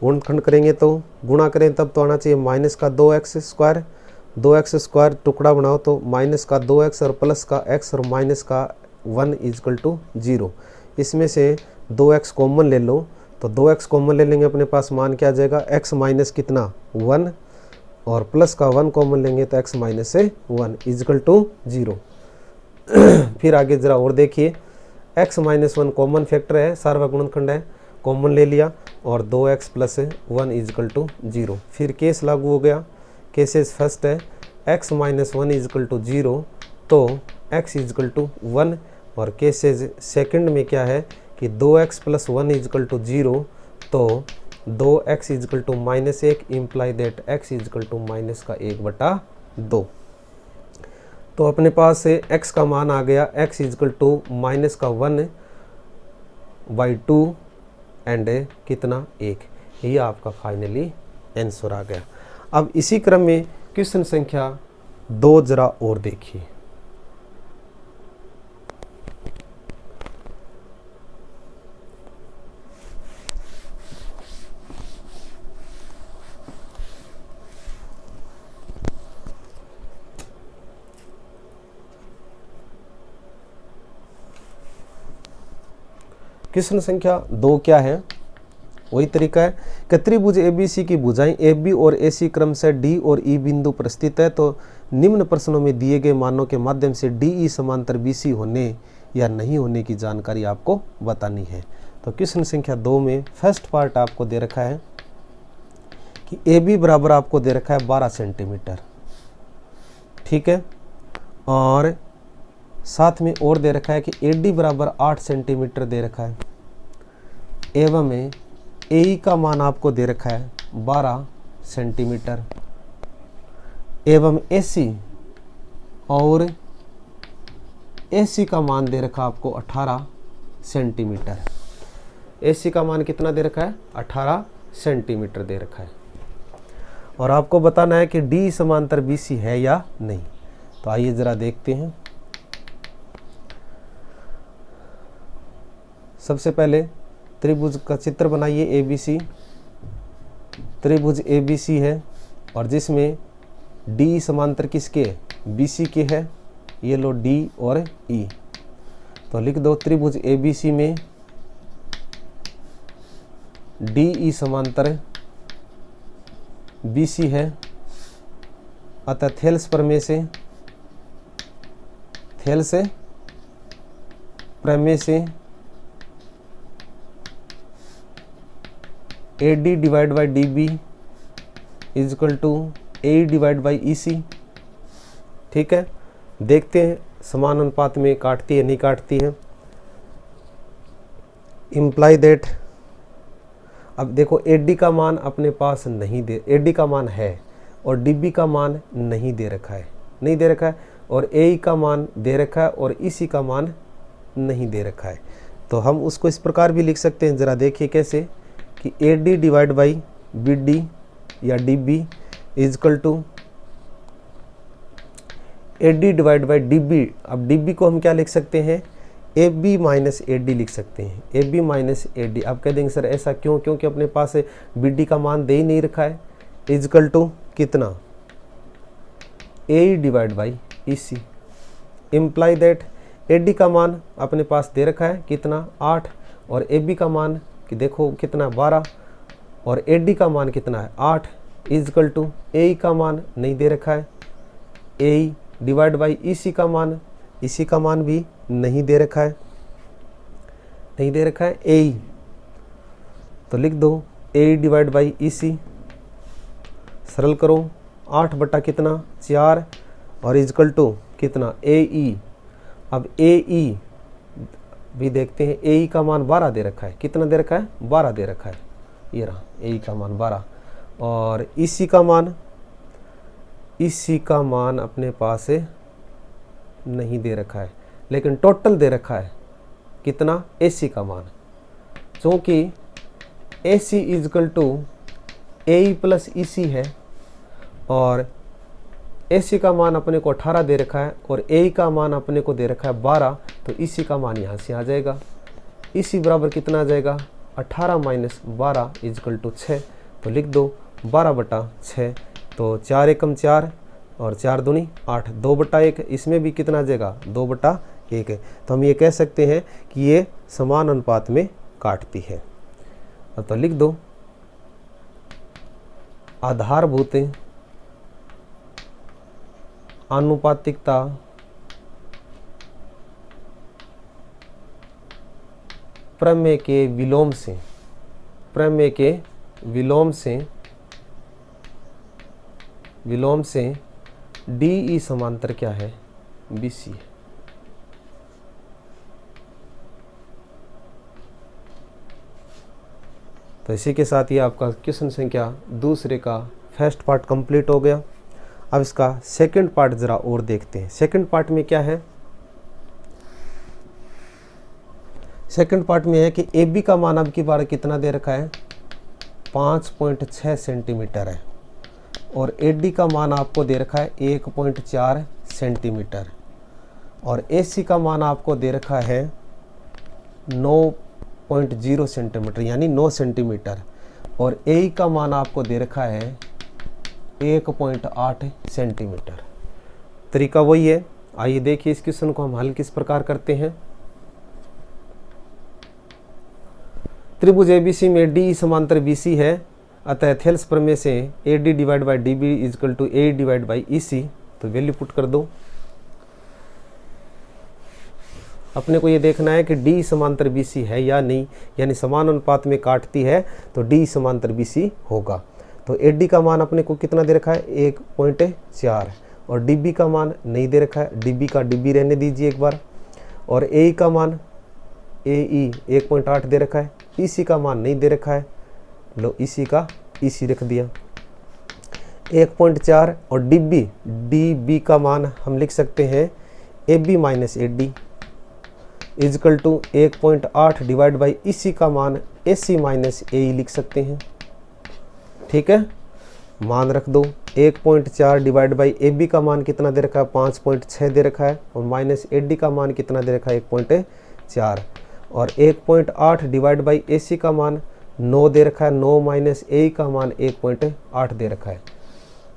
गुणनखंड करेंगे तो गुणा करें तब तो आना चाहिए माइनस का 2x², 2x² टुकड़ा बनाओ तो माइनस का 2x और प्लस का x और माइनस का 1 इजकल टू 0। इसमें से 2x कॉमन ले लो तो 2x कॉमन ले लेंगे, अपने पास मान क्या आ जाएगा, x माइनस कितना 1 और प्लस का 1 कॉमन लेंगे तो x माइनस से 1 इजकल टू 0। फिर आगे जरा और देखिए, x-1 कॉमन फैक्टर है, सार्वक गुणनखंड है, कॉमन ले लिया और 2x प्लस 1 इजकल टू 0। फिर केस लागू हो गया, केसेस फर्स्ट है x-1 इजकल टू 0 तो x इजकल टू 1, और केसेस सेकंड में क्या है कि 2x प्लस 1 इजकल टू 0 तो 2x is equal to -1 imply that x is equal to minus का 1/2। तो अपने पास से x का मान आ गया, x इजकल टू माइनस का 1/2 एंड कितना 1। ये आपका फाइनली आंसर आ गया। अब इसी क्रम में क्वेश्चन संख्या 2 जरा और देखिए। क्वेश्चन संख्या 2 क्या है, वही तरीका है कि त्रिभुज ABC की भुजाएं AB और AC क्रम से D और E बिंदु पर स्थित है, तो निम्न प्रश्नों में दिए गए मानों के माध्यम से DE समांतर BC होने या नहीं होने की जानकारी आपको बतानी है। तो क्वेश्चन संख्या 2 में फर्स्ट पार्ट आपको दे रखा है कि AB बराबर आपको दे रखा है 12 सेंटीमीटर, ठीक है, और साथ में और दे रखा है कि AD बराबर 8 सेंटीमीटर दे रखा है, एवं में AE का मान आपको दे रखा है 12 सेंटीमीटर, एवं AC और AC का मान दे रखा आपको 18 सेंटीमीटर। AC का मान कितना दे रखा है, 18 सेंटीमीटर दे रखा है, और आपको बताना है कि D समांतर BC है या नहीं। तो आइए जरा देखते हैं। सबसे पहले त्रिभुज का चित्र बनाइए ABC। त्रिभुज ABC है और जिसमें D समांतर किसके, BC के है, ये लो D और E। तो लिख दो त्रिभुज ABC में DE समांतर BC है, अतः थेल्स प्रमेय से AD divide by DB is equal to AE divide by EC। ठीक है, देखते हैं समान अनुपात में काटती है नहीं काटती है। इम्प्लाई दैट, अब देखो AD का मान अपने पास नहीं दे, AD का मान है और DB का मान नहीं दे रखा है, और AE का मान दे रखा है और EC का मान नहीं दे रखा है। तो हम उसको इस प्रकार भी लिख सकते हैं, ज़रा देखिए कैसे, कि AD डिवाइड बाई BD या DB is equal to AD divide by DB। अब DB को हम क्या लिख सकते हैं, AB माइनस AD लिख सकते हैं, AB माइनस AD। आप कह देंगे सर ऐसा क्यों, क्योंकि अपने पास BD का मान दे ही नहीं रखा है, इज इक्वल टू कितना, AE divide by EC। Imply that AD का मान अपने पास दे रखा है कितना, 8, और AB का मान कि देखो कितना 12, और AD का मान कितना है 8, इज इक्वल टू AE का मान नहीं दे रखा है, AE डिवाइड बाई EC का मान भी नहीं दे रखा है, AE। तो लिख दो AE डिवाइड बाई EC, सरल करो, 8 बटा कितना 4, और इज इक्वल टू कितना AE। अब AE भी देखते हैं, AE का मान 12 दे रखा है, कितना दे रखा है 12 दे रखा है, ये रहा AE का मान 12, और EC का मान अपने पास नहीं दे रखा है, लेकिन टोटल दे रखा है कितना, AC का मान, क्योंकि AC is equal to AE plus EC है, और AC का मान अपने को 18 दे रखा है और AE का मान अपने को दे रखा है 12, तो EC का मान यहाँ से आ जाएगा। EC बराबर कितना आ जाएगा, 18 माइनस 12 इज इक्वल टू 6। तो लिख दो 12 बटा 6, तो 4 एकम 4 और 4 दूनी 8, 2 बटा 1, इसमें भी कितना आ जाएगा 2 बटा 1 है। तो हम ये कह सकते हैं कि ये समान अनुपात में काटती है। तो लिख दो आधारभूत आनुपातिकता प्रमेय के विलोम से DE समांतर क्या है, BC है। तो इसी के साथ ही आपका क्वेश्चन संख्या 2 का फर्स्ट पार्ट कंप्लीट हो गया। अब इसका सेकंड पार्ट जरा और देखते हैं। सेकंड पार्ट में क्या है, सेकंड पार्ट में है कि AB का मान अब की बार कितना दे रखा है, 5.6 सेंटीमीटर है, और AD का मान आपको दे रखा है 1.4 सेंटीमीटर, और AC का मान आपको दे रखा है 9.0 सेंटीमीटर यानी 9 सेंटीमीटर, और AE का मान आपको दे रखा है 1.8 सेंटीमीटर। तरीका वही है। आइए देखिए इस क्वेश्चन को हम हल किस प्रकार करते हैं। त्रिभुज ABC में DE समांतर BC है, अतः थेल्स प्रमेय से AD divide by DB is equal to AE divide by EC। तो वैल्यू पुट कर दो। अपने को ये देखना है कि DE समांतर BC है या नहीं, यानी समान अनुपात में काटती है तो DE समांतर BC होगा। तो AD का मान अपने को कितना दे रखा है 1.4 और DB का मान नहीं दे रखा है, DB का DB रहने दीजिए एक बार। और AE का मान AE 1.8 दे रखा है, EC का मान नहीं दे रखा है, लो EC का EC रख दिया 1.4। और DB का मान हम लिख सकते हैं AB minus AD is equal to 1.8 divide by EC का मान AC माइनस AE लिख सकते हैं। ठीक है, मान रख दो 1.4 डिवाइड बाई AB का मान कितना दे रखा है 5.6 दे रखा है, और माइनस AD का मान कितना दे रखा है 1.4, और 1.8 डिवाइड बाई AC का मान 9 दे रखा है, 9 माइनस AE का मान 1.8 दे रखा है।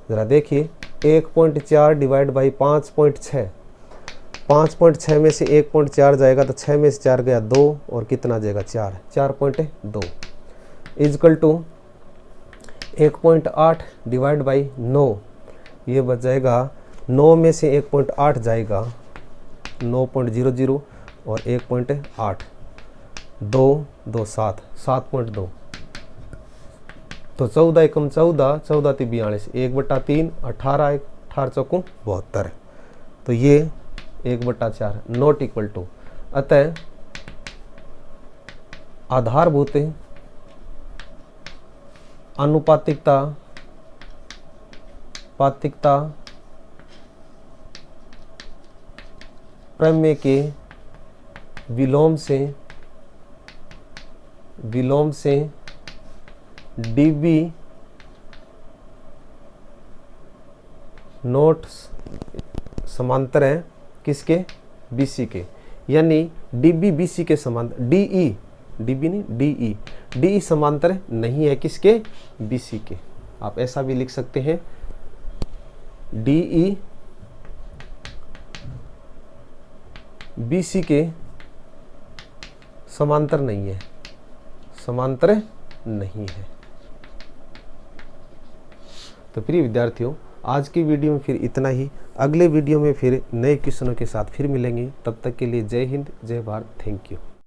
ज़रा देखिए 1.4 डिवाइड बाई 5.6, 5.6 में से 1.4 जाएगा तो 6 में से 4 गया 2, और कितना जाएगा 4.2 इजकल टू 1.8 डिवाइड बाई 9, ये बच जाएगा 9 में से 1.8 जाएगा 9.00 और 1.8 2 2 7 7.2, तो 14 एकम 14, 14 × 42 1/3 18, 18 चौको 72, तो ये 1/4 नॉट इक्वल टू। अतः आधारभूत अनुपातिकता प्रमेय के विलोम से DB नोट समांतर है किसके BC के, यानी DB BC के समांतर, DB नहीं DE समांतर नहीं है किसके BC के। आप ऐसा भी लिख सकते हैं DE BC के समांतर नहीं है, समांतर नहीं है। तो प्रिय विद्यार्थियों, आज की वीडियो में फिर इतना ही। अगले वीडियो में फिर नए क्वेश्चनों के साथ फिर मिलेंगे। तब तक के लिए जय हिंद, जय भारत, थैंक यू।